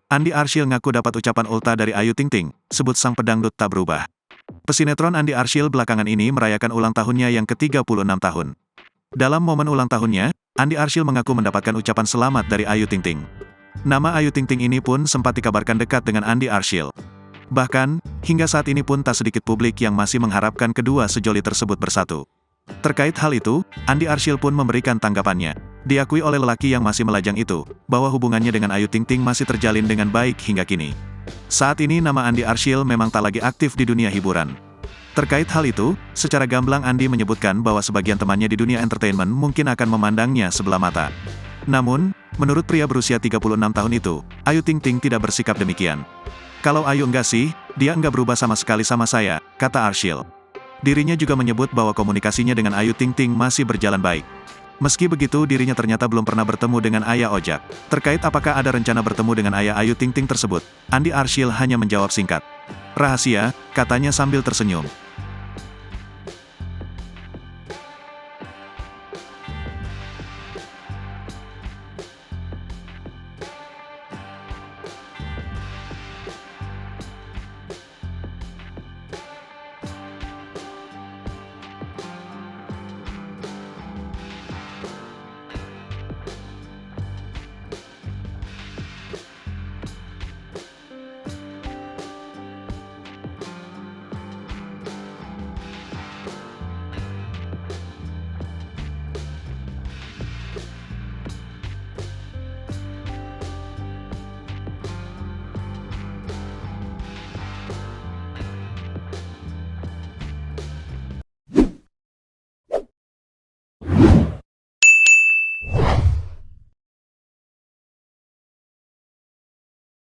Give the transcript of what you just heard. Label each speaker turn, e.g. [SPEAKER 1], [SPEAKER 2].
[SPEAKER 1] Andi Arsyil ngaku dapat ucapan ulta dari Ayu Ting Ting, sebut sang pedangdut tak berubah. Pesinetron Andi Arsyil belakangan ini merayakan ulang tahunnya yang ke-36 tahun. Dalam momen ulang tahunnya, Andi Arsyil mengaku mendapatkan ucapan selamat dari Ayu Ting Ting. Nama Ayu Ting Ting ini pun sempat dikabarkan dekat dengan Andi Arsyil. Bahkan, hingga saat ini pun tak sedikit publik yang masih mengharapkan kedua sejoli tersebut bersatu. Terkait hal itu, Andi Arsyil pun memberikan tanggapannya. Diakui oleh lelaki yang masih melajang itu, bahwa hubungannya dengan Ayu Ting Ting masih terjalin dengan baik hingga kini. Saat ini nama Andi Arsyil memang tak lagi aktif di dunia hiburan. Terkait hal itu, secara gamblang Andi menyebutkan bahwa sebagian temannya di dunia entertainment mungkin akan memandangnya sebelah mata. Namun, menurut pria berusia 36 tahun itu, Ayu Ting Ting tidak bersikap demikian. "Kalau Ayu enggak sih, dia enggak berubah sama sekali sama saya," kata Arsyil. Dirinya juga menyebut bahwa komunikasinya dengan Ayu Ting Ting masih berjalan baik. Meski begitu, dirinya ternyata belum pernah bertemu dengan ayah Ojak. Terkait apakah ada rencana bertemu dengan ayah Ayu Ting Ting tersebut, Andi Arsyil hanya menjawab singkat, "Rahasia," katanya sambil tersenyum.